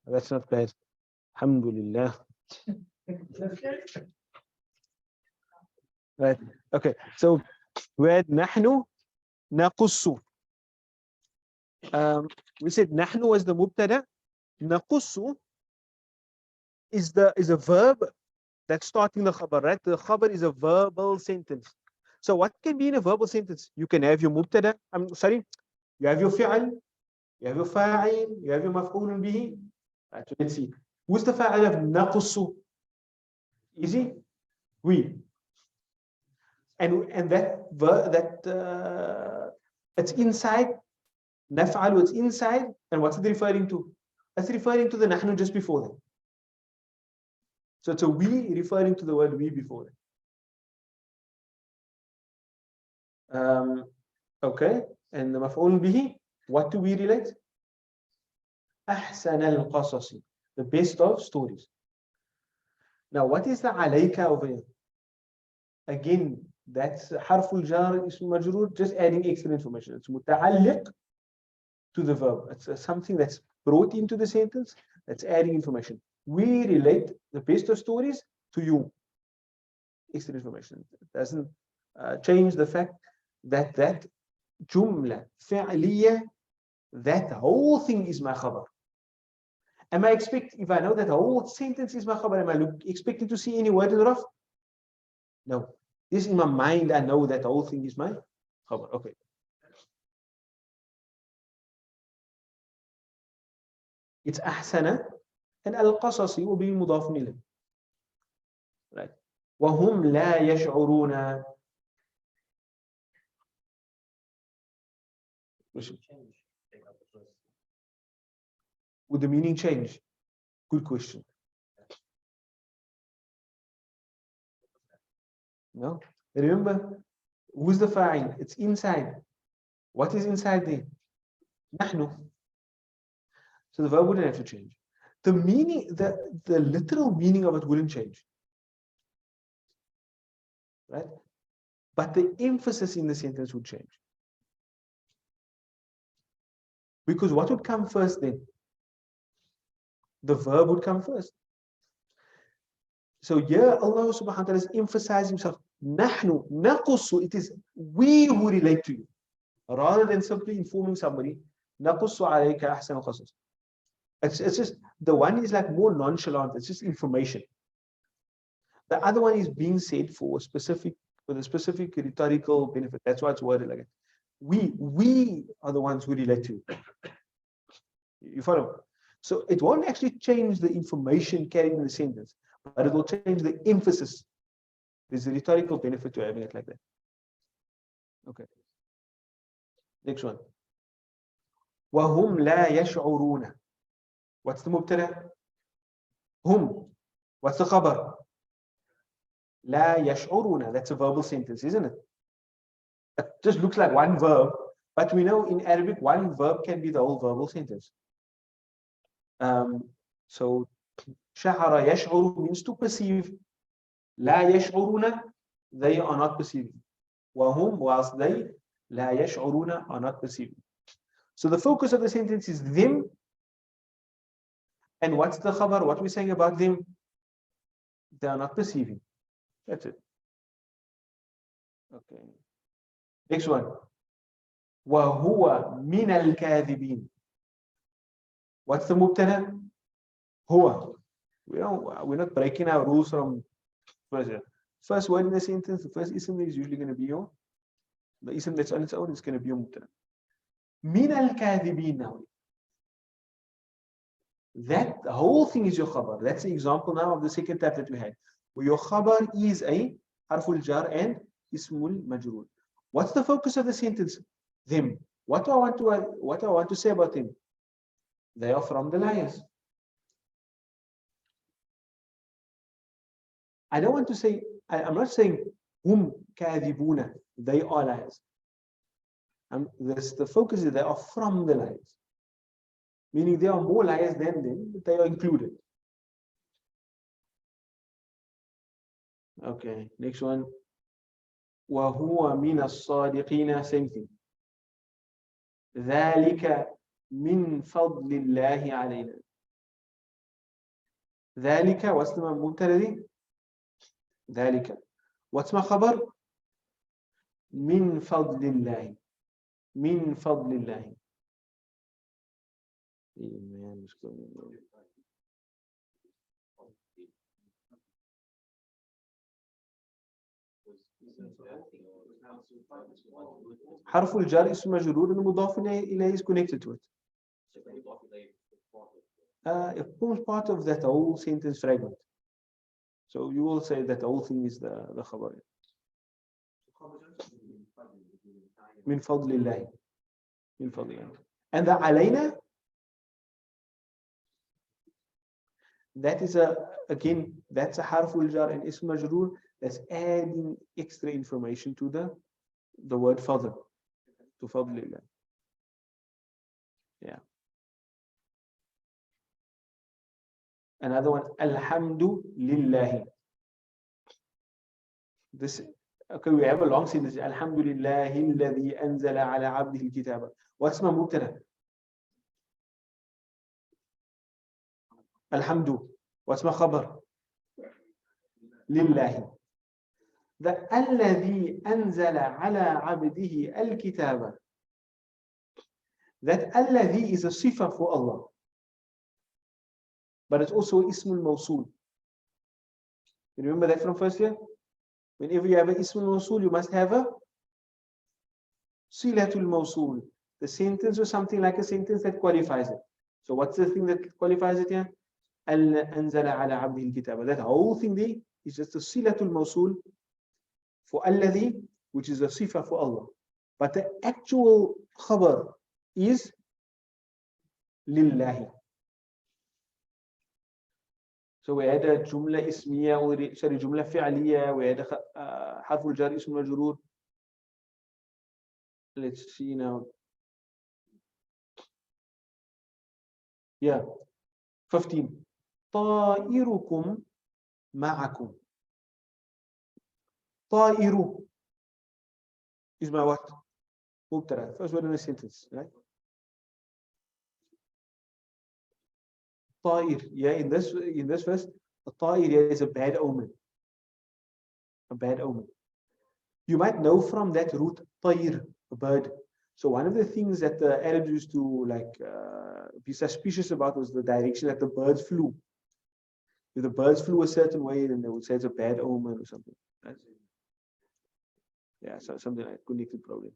That's not bad. Alhamdulillah. Right. Okay. So we had nahnu naqussu. We said nahnu was the mubtada. Naqussu is a verb that's starting the khabar, right? The khabar is a verbal sentence. So what can be in a verbal sentence? You can have your mubtada. I'm sorry. You have your fi'al, you have your fa'il, you have your maf'ulun bihi. Right, so let's see. Who's the fa'il of naqussu? Easy? We. And it's inside naf'al, it's inside, and what's it referring to? It's referring to the nahnu just before that. So it's a we referring to the word we before that. Okay, and the maf'ul bihi, what do we relate? Ahsan al-qasasi, the best of stories. Now, what is the alayka over here? Again, that's harful jar ism majroor, just adding extra information. It's muta'alliq to the verb. It's something that's brought into the sentence, that's adding information. We relate the best of stories to you. Extra information. It doesn't change the fact that that jumla fi'liya, that whole thing is my khabar. Am I if I know that the whole sentence is my khabar, am I expecting to see any word in the rough? No. This in my mind, I know that the whole thing is my khabar. Okay. It's ahsana, and al-qasasi will be mudafun ilayh. Right. وَهُمْ لَا يَشْعُرُونَ. Would the meaning change? Good question. No? Remember, who's the fa'il? It's inside. What is inside there? Nahnu. So the verb wouldn't have to change. The meaning, the literal meaning of it wouldn't change. Right? But the emphasis in the sentence would change. Because what would come first then? The verb would come first. So here Allah subhanahu wa ta'ala is emphasizing himself. Nahnu, naqussu, it is we who relate to you. Rather than simply informing somebody, naqussu alayka ahsan al-qasas. It's just, the one is like more nonchalant, it's just information. The other one is being said for a specific rhetorical benefit. That's why it's worded like it. We are the ones who relate to you. You follow? So it won't actually change the information carried in the sentence, but it will change the emphasis. There's a rhetorical benefit to having it like that. Okay. Next one. وَهُمْ لَا يَشْعُرُونَ. What's the mubtada? Hum. What's the khabar? La yash'uruna. That's a verbal sentence, isn't it? It just looks like one verb, but we know in Arabic one verb can be the whole verbal sentence. So shahara yash'uru means to perceive. La yash'uruna, they are not perceiving. Wahum, whilst they, la yash'uruna, are not perceiving. So the focus of the sentence is them. And what's the khabar? What we're saying about them? They are not perceiving. That's it. Okay. Next one. وَهُوَ مِنَ الْكَاذِبِينَ. What's the mubtada? Huwa. We're not breaking our rules from first word in the sentence. The first ism is usually going to be your. The ism that's on its own is going to be your mubtada. مِنَ الْكَاذِبِينَ now. That the whole thing is your khabar. That's the example now of the second type that we had. Where your khabar is a harful jar and ismul majroor. What's the focus of the sentence? Them. What do I want to say about them? They are from the liars. I don't want to say, I'm not saying hum kadhibuna, they are liars. The focus is they are from the liars. Meaning there are more liars than them, but they are included. Okay, next one. وَهُوَ مِنَ الصَّادِقِينَ. Same thing. ذَلِكَ مِنْ فَضْلِ اللَّهِ عَلَيْنَا. ذلك. What's the مبتدأ? ذلك. What's my خبر? من فضل الله. من فضل الله. حرف الجر اسم مجرور المضاف إليه is connected to it. It forms part of that whole sentence fragment. So you will say that the whole thing is the khabar. من فضل الله. من فضل الله. And the علينا, that is again, that's a harful jar and ism majroor that's adding extra information to the word fadl, to fadlillah. Yeah. Another one, alhamdu lillahi. This, okay, we have a long sentence. Alhamdulillahi alladhi anzala ala abdihi al-kitaba. What's my mubtada? Alhamdu. What's my khabar? Lillahi. The alladhi anzala ala abdihi al-kitaba. That alladhi is a sifa for Allah. But it's also ismul mawsul. You remember that from first year? Whenever you have an ismul mawsul, you must have a silatul mawsul. The sentence or something like a sentence that qualifies it. So what's the thing that qualifies it here? Anzala ala abdihi al-kitaba. That whole thing there is just a silatul mawsul for alladhi, which is a sifa for Allah. But the actual khabar is lillahi. So we had a jumla ismiya, sorry, jumla fi'liya, we had a harful jar ism majroor. Let's see now. Yeah, 15. طائركم معكم. طائر is my what? Mubtada. First word in a sentence, right? طائر. Yeah, in this verse, a طائر is a bad omen. A bad omen. You might know from that root طير, a bird. So one of the things that the Arabs used to be suspicious about was the direction that the birds flew. If the birds flew a certain way, then they would say it's a bad omen or something. Right? Yeah, so something like connected problem.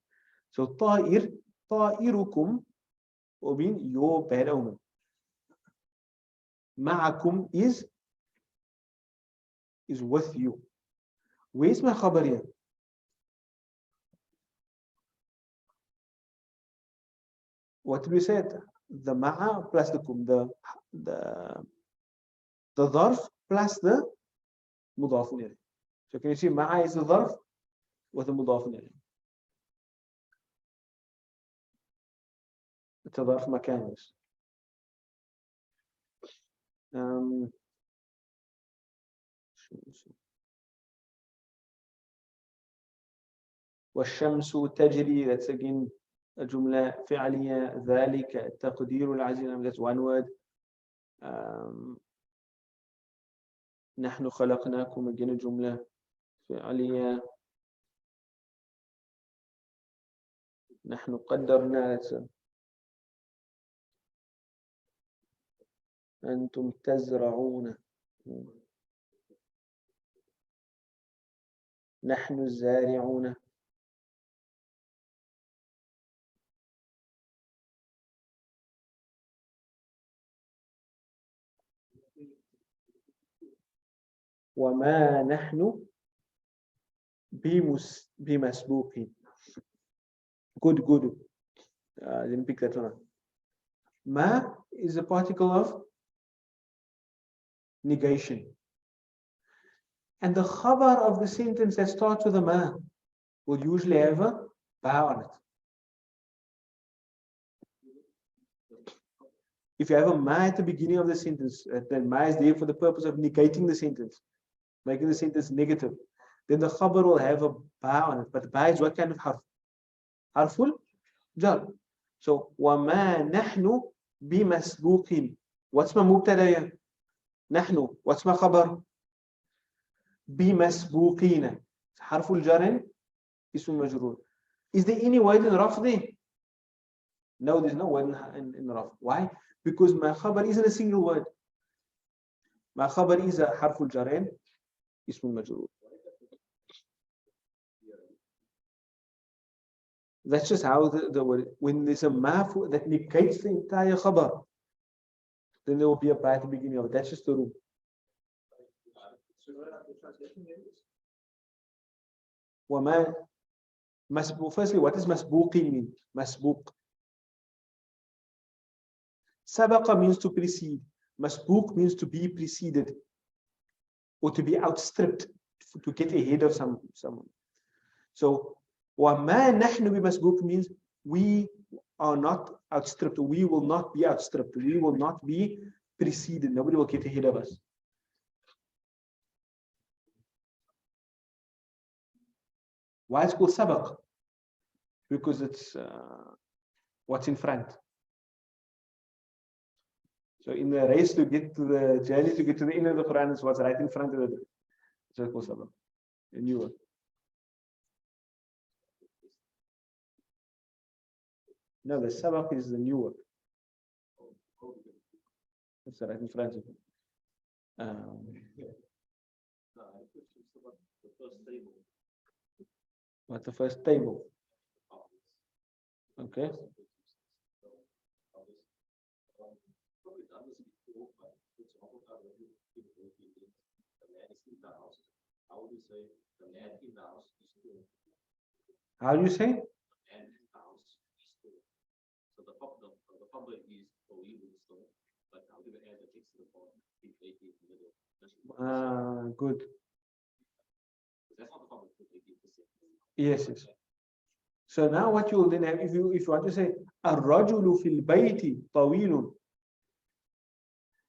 So طائر, طائركم will mean your bad omen. معكم is with you. Where's my khabar here? What did we say? The ma'a plus the kum, the dharf plus the mudaf ilayh. So can you see ma'a is the dharf with the mudaf ilayh. It's a dharf makan. والشمس تجري, that's again a جملة فعلية. ذلك التقدير العزيز, that's one word. نحن خلقناكم, again a جملة فعلية. نحن قدرنا, that's أنتم تزرعون. نحن الزارعون. وما نحن بمسبوقين. Good. I didn't pick that one up. Ma is a particle of negation. And the khabar of the sentence that starts with a ma will usually have a ba on it. If you have a ma at the beginning of the sentence, then ma is there for the purpose of negating the sentence, making the sentence negative. Then the khabar will have a ba on it. But the ba is what kind of harf? Harful jar. So, وَمَا نَحْنُ بِمَسْبُوقٍ. What's my mubtada here? نحن. What's my خبر؟ بمسبوقين. حرف الجر اسم مجرور. Is there any word in رفض? No, there's no word in رفض. Why? Because my خبر isn't a single word. My خبر is a حرف الجر اسم مجرور. That's just how the word, when there's a maf that negates the entire khabar, then there will be a prior at the beginning of it. That's just the rule. Firstly, what does masbuqi mean? Masbuq. Sabaqa means to precede. Masbuq means to be preceded or to be outstripped, to get ahead of someone. So, وَمَا نَحْنُ بِمَسْبُوقٍ means we are not outstripped. We will not be outstripped. We will not be preceded. Nobody will get ahead of us. Why it's called sabaq? Because it's what's in front. So in the race to get to the journey to get to the end of the Quran is what's right in front of it. So it's called sabaq. A new word. No, the sabaq is the new word. It's right in front of it. What the first table? Okay. How do you say? So the public is store, but how do we add the text to the form? Good. That's not the public. Yes, yes. So now what you will then have, if you want to say الرجل في البيت طويل,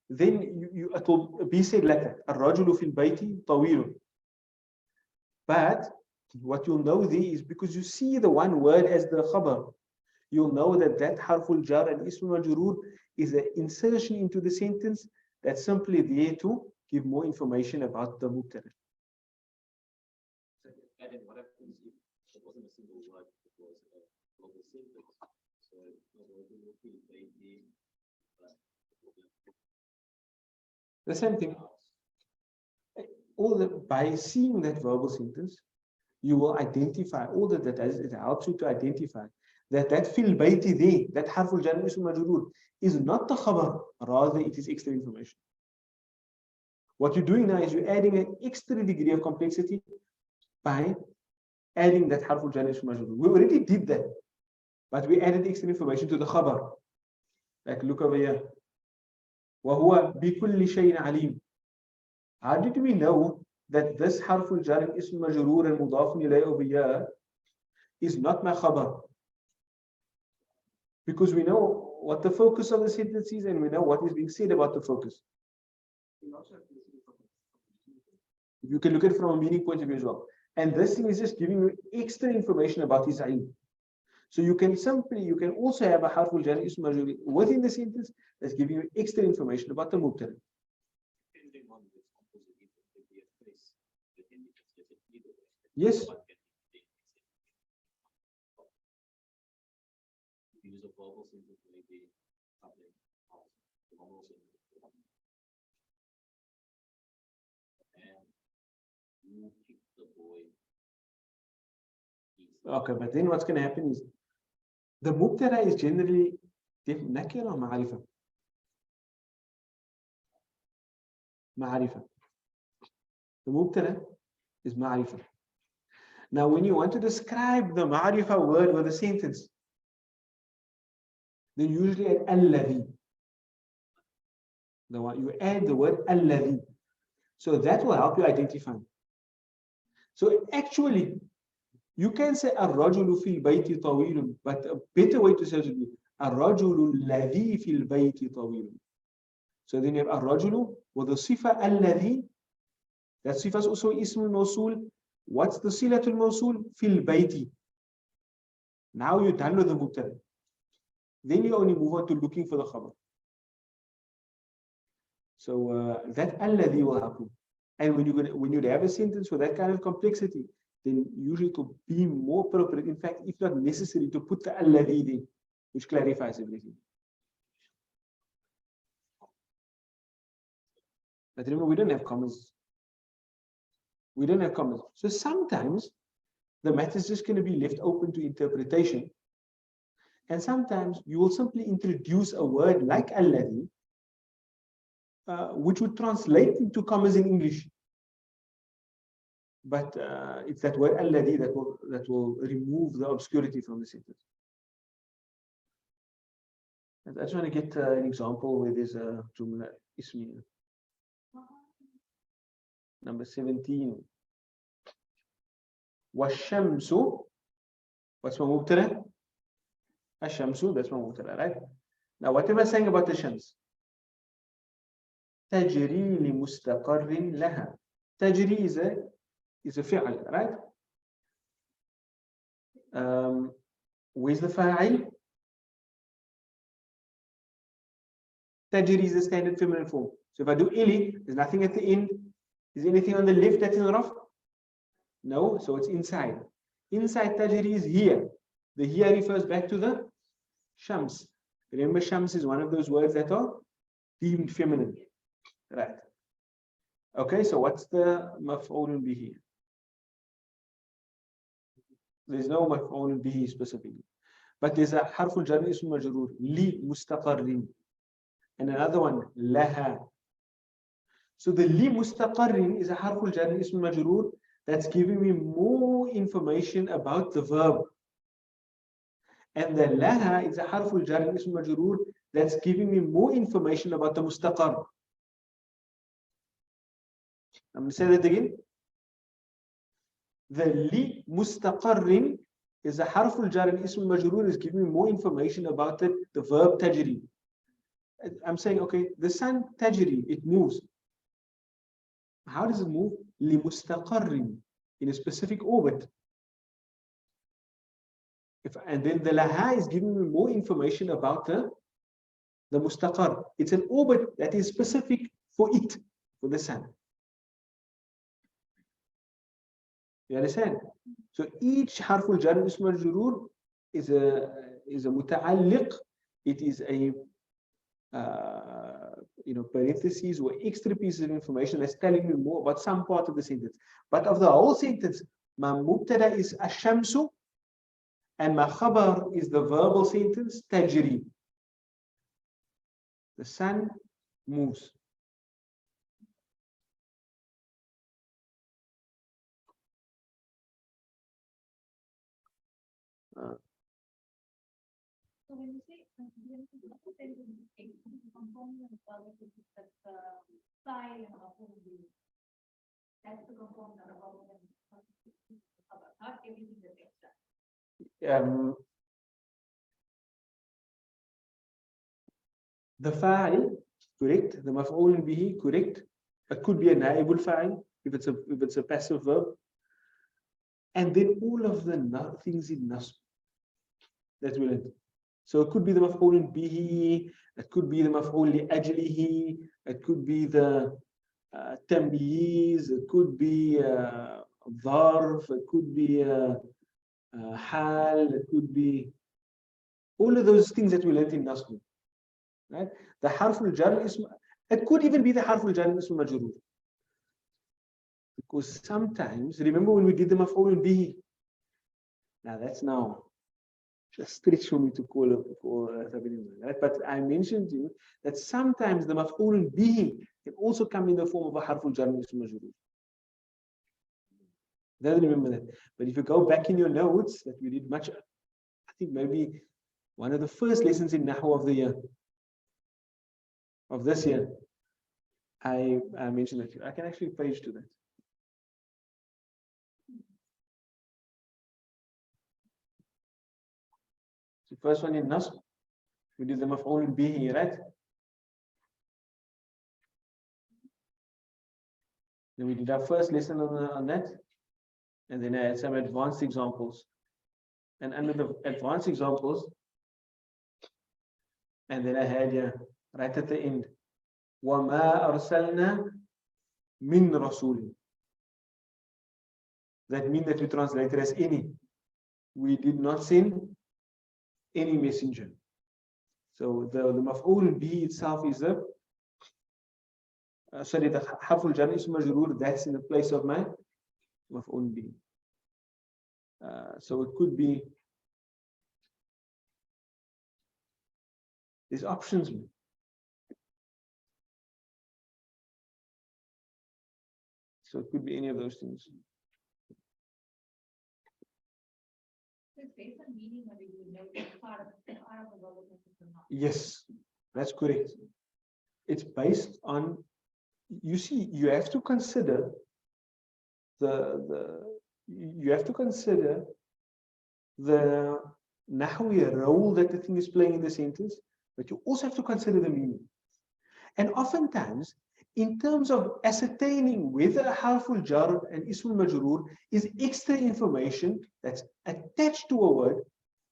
then it will be said like that. الرجل في البيت طويل. But what you'll know there is because you see the one word as the khabar, you'll know that harful jar and ism majrur is an insertion into the sentence that's simply there to give more information about the mubtada. And then what happens if it wasn't a single word, it was a global sentence? So the same thing. By seeing that verbal sentence, you will identify all that does. It helps you to identify that fil bayti there, that harful jar ism majrur is not the khabar, rather it is extra information. What you're doing now is you're adding an extra degree of complexity by adding that harful jar ism majrur. We already did that, but we added extra information to the khabar. Like look over here. وَهُوَ بِكُلِّ شَيْءٍ عَلِيمٍ. How did we know that this harful jar ism majrur and mudafun ilayhi is not my khabar? Because we know what the focus of the sentence is and we know what is being said about the focus. You can look at it from a meaning point of view as well. And this thing is just giving you extra information about his ilm. So you can also have a harful jar ism majrur within the sentence that's giving you extra information about the mubtada. Yes. Use a verbal sentence maybe something else. And you kick the boy. Okay, but then what's going to happen is the mubtada is generally nakira or ma'arifa. Ma'arifa. The mubtada is ma'arifa. Now, when you want to describe the ma'arifa word with a sentence, then usually add alladhi. You add the word alladhi. So that will help you identify. So actually, you can say ar-rajulu fil bayti tawilun, but a better way to say it would be ar-rajulu alladhi fil bayti tawilun. So then you have ar-rajulu with the sifa alladhi. That sifa is also ismul mawsul. What's the silatul mawsul? Fil bayti. Now you're done with the mubtada. Then you only move on to looking for the khabar. So that alladhi will help you. And when you have a sentence with that kind of complexity, then usually it will be more appropriate, in fact, if not necessary, to put the alladhi there, which clarifies everything. But remember, we don't have commas. We don't have commas. So sometimes the matter is just going to be left open to interpretation. And sometimes you will simply introduce a word like alladhi, which would translate into commas in English. But it's that word alladhi that will remove the obscurity from the sentence. I just want to get an example where there's a jumla ismi. Number 17. Washamsu. What's my mubtada? Ashamsu, that's my mubtada, right? Now, what am I saying about the shams? Tajri li mustaqarrin laha. Tajri is a fi'al, right? Where's the fa'il? Tajri is the standard feminine form. So if I do ili, there's nothing at the end. Is anything on the left that's in raf? No, so it's inside. Inside tajri is here. The here refers back to the shams. Remember, shams is one of those words that are deemed feminine. Right. Okay, so what's the maf'ulun bihi? There's no maf'ulun bihi specifically. But there's a harful jar ism majroor, li mustaqarrin. And another one, laha. So the li mustaqarrin is a harful jar ism majroor that's giving me more information about the verb. And the laha is a harful jar ism majroor that's giving me more information about the mustaqar. I'm going to say that again. The li mustaqarrin is a harful jar and ism majroor is giving me more information about the verb tajri. I'm saying, okay, the sun tajri, it moves. How does it move? Li mustaqarrin, in a specific orbit. And then the laha is giving me more information about the mustaqar. It's an orbit that is specific for it, for the sun. You understand? So each harful jar ism majroor is a muta'alliq. It is a parentheses or extra pieces of information that's telling me more about some part of the sentence. But of the whole sentence, my mubtada is ashamsu, and my khabar is the verbal sentence tajri. The sun moves. So when you say component of that style and that's the component of not everything that's extra. The fa'il, correct. The maf'ul bihi, correct. It could be a naibul fa'il if it's a passive verb. And then all of the things in nasb that will enter. So it could be the maf'ul bihi, it could be the maf'ul li ajlihi, it could be the tamyiz, it could be dharf, it could be hal, it could be all of those things that we learned in nasb. Right? The harful jar ism, it could even be the harful jar ism majroor. Because sometimes, remember when we did the maf'ul bihi? Now that's now just stretch for me to call right? But I mentioned to you that sometimes the maf'ul bihi can also come in the form of a harful jar ism majroor. Don't remember that. But if you go back in your notes that we did much, I think maybe one of the first lessons in Nahwu of the year, of this year, I mentioned that. I can actually page to that. The first one in Nasb, we did the maf'ul bihi, right? Then we did our first lesson on that, and then I had some advanced examples. And under the advanced examples, and then I had right at the end, وَمَا أَرْسَلْنَا مِن رَسُولٍ. That means that we translate it as any. We did not send any messenger. So the maf'ul bihi itself is the sorry, the harful jar ism majroor, that's in the place of my maf'ul bihi. So it could be, there's options. So it could be any of those things. It's based on meaning, or you would know it's part of the verbal sentence or not. Yes, that's correct. It's based on, you see, you have to consider you have to consider the Nahwi role that the thing is playing in the sentence, but you also have to consider the meaning. And oftentimes, in terms of ascertaining whether a harful jar and ismul majroor is extra information that's attached to a word,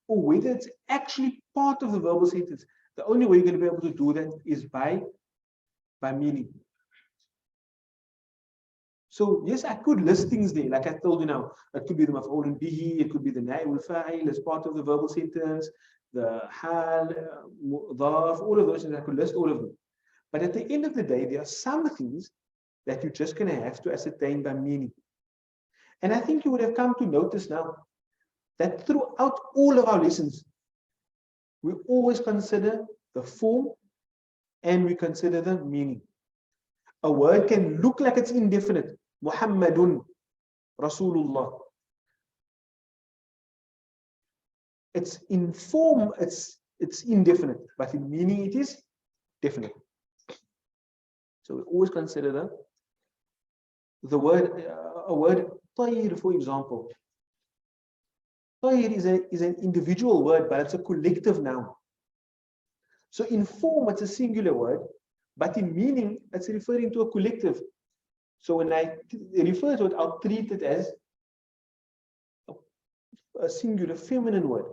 or whether it's actually part of the verbal sentence, the only way you're going to be able to do that is by meaning. So yes, I could list things there, like I told you now. It could be the maf'ul bihi, it could be the na'ib al-fa'il as part of the verbal sentence, the hal, mudaf, all of those things. I could list all of them. But at the end of the day, there are some things that you're just going to have to ascertain by meaning. And I think you would have come to notice now that throughout all of our lessons, we always consider the form and we consider the meaning. A word can look like it's indefinite. Muhammadun, Rasulullah. It's in form, it's indefinite, but in meaning it is definite. So we always consider the word, a word tayr, for example. Tayr is an individual word, but it's a collective noun. So in form, it's a singular word, but in meaning, it's referring to a collective. So when I refer to it, I'll treat it as a singular feminine word,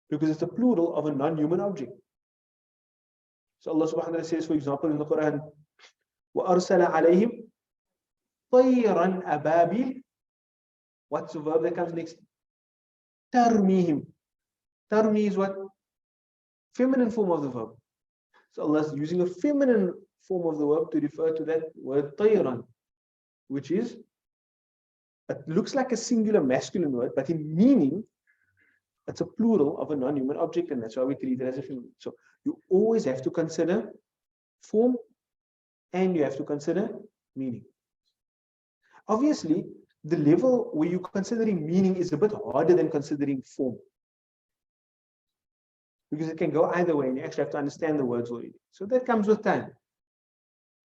because it's a plural of a non-human object. So Allah subhanahu wa ta'ala says, for example, in the Quran, وَأَرْسَلَ عَلَيْهِمْ طَيْرًا أَبَابِيلَ. What's the verb that comes next? تَرْمِيهِمْ. Tarmi is what? Feminine form of the verb. So Allah is using a feminine form of the verb to refer to that word tayran, which is, it looks like a singular masculine word, but in meaning, it's a plural of a non-human object, and that's why we treat it as a feminine. So you always have to consider form and you have to consider meaning. Obviously, the level where you're considering meaning is a bit harder than considering form, because it can go either way and you actually have to understand the words already. So that comes with time.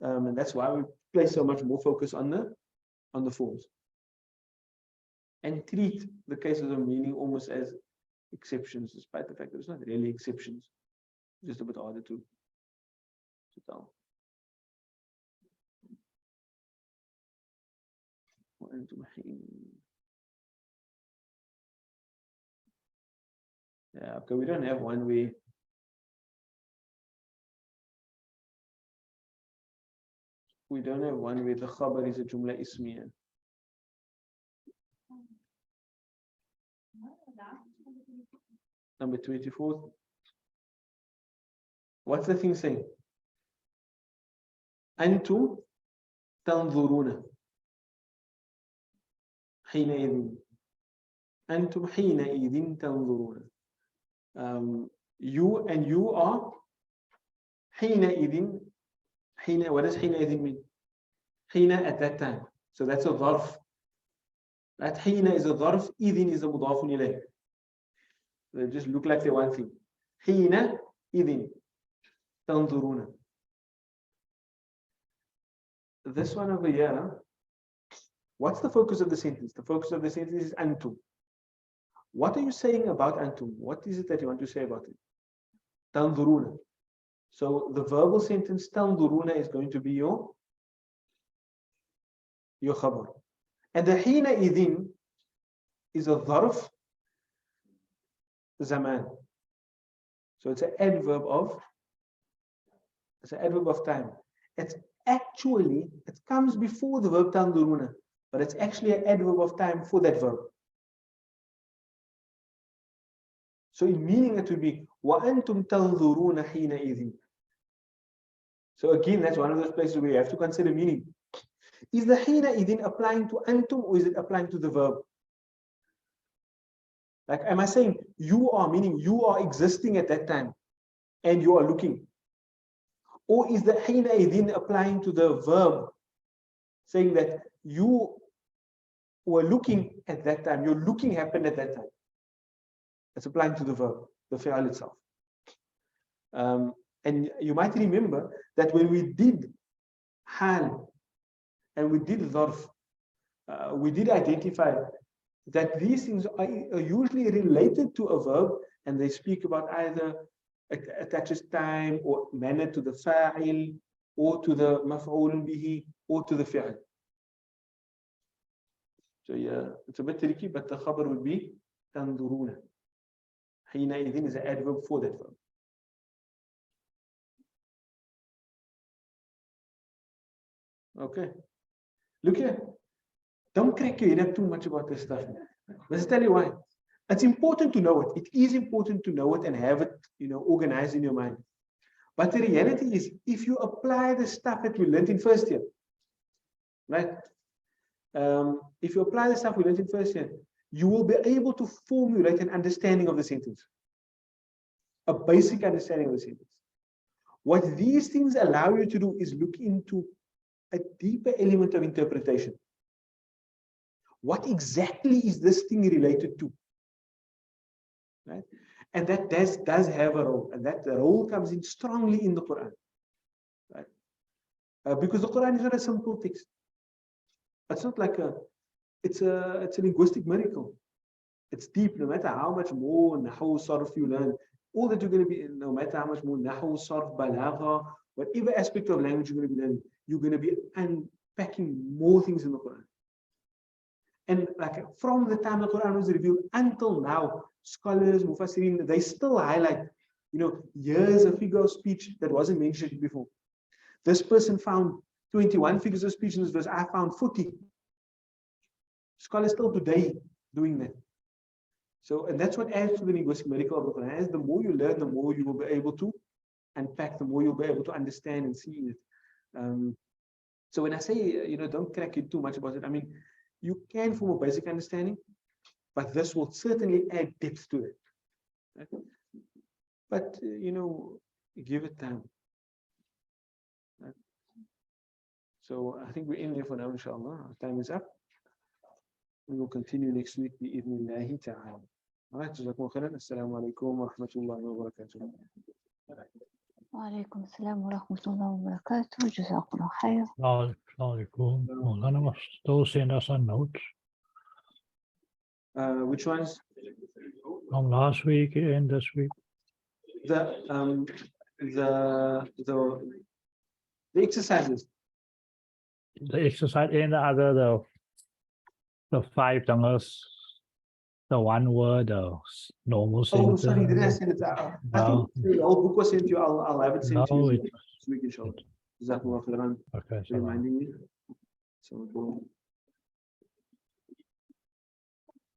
And that's why we place so much more focus on the forms. And treat the cases of meaning almost as exceptions, despite the fact that it's not really exceptions. It's just a bit harder to tell. Yeah, okay, we don't have one way. We don't have one way the Khabr is a Jumla Ismiya. Number 24. What's the thing saying? Antum tanzuruna. حينئذ. أنتم حينئذ تنظرون. You are حينئذ. What does حينئذ mean? حين at that time. So that's a ظرف. That حين is a ظرف. إذن is a مضاف إليه. They just look like they're one thing. حينئذ تنظرون. This one over here. What's the focus of the sentence? The focus of the sentence is antum. What are you saying about antum? What is it that you want to say about it? Tanzuruna. So the verbal sentence tanzuruna is going to be your khabar. And the hina idin is a dharf zaman. So it's an adverb of It's an adverb of time. It's actually, it comes before the verb tanzuruna, but it's actually an adverb of time for that verb. So in meaning it would be وَأَنْتُمْ تَنْظُرُونَ حِينَئِذٍ. So again, that's one of those places where you have to consider meaning. Is the حِينَئِذٍ applying to antum, or is it applying to the verb? Like, am I saying you are, meaning you are existing at that time and you are looking? Or is the حِينَئِذٍ applying to the verb, saying that you were looking at that time, your looking happened at that time? It's applying to the verb, the fi'al itself. And you might remember that when we did hal and we did dharf, we did identify that these things are usually related to a verb, and they speak about either attaches time or manner to the fa'il, or to the maf'ul bihi, or to the fi'al. So yeah, it's a bit tricky, but the khabr would be tanzuruna. حينئذ is an adverb for that verb. Okay. Look here. Don't crack your head up too much about this stuff. Let's tell you why. It's important to know it. It is important to know it and have it, organized in your mind. But the reality is, if you apply the stuff that we learned in first year, right? If you apply the stuff we learned in first year, you will be able to formulate an understanding of the sentence. A basic understanding of the sentence. What these things allow you to do is look into a deeper element of interpretation. What exactly is this thing related to? Right? And that does have a role, and that role comes in strongly in the Quran. Right? Because the Quran is not a simple text. It's not like it's a linguistic miracle. It's deep. No matter how much more Nahwu, Sarf you learn, all that you're going to be, no matter how much more Nahwu, Sarf, Balagha, whatever aspect of language you're going to be learning, you're going to be unpacking more things in the Quran. And like from the time the Quran was revealed until now, scholars, Mufassirin, they still highlight, here's a figure of speech that wasn't mentioned before. This person found 21 figures of speech in this verse. I found 40. Scholars still today doing that. So, and that's what adds to the linguistic miracle of the Quran. As the more you learn, the more you will be able to unpack, the more you'll be able to understand and see it. So when I say, don't crack it too much about it, I mean, you can form a basic understanding, but this will certainly add depth to it. Right? But, give it time. Right? So I think we're in here for now, inshallah. Our time is up. We will continue next week, bi'idhnillahi ta'ala. All right, jazakumullah khairan. Assalamu alaikum wa rahmatullahi wa barakatuh. وعليكم السلام ورحمة الله وبركاته. جزاكم الله خير. Alaikum. Maulana was still send us a note Which ones? from last week and this week. The exercises. The exercise and the other, the 5 things, the one word, the normal Oh, sentence. sorry, didn't I send it out? I No. think the whole book was sent to you. I'll have it sent to No, you it- next week, inshallah. Jazakumullah khairan Okay, for so reminding me. So,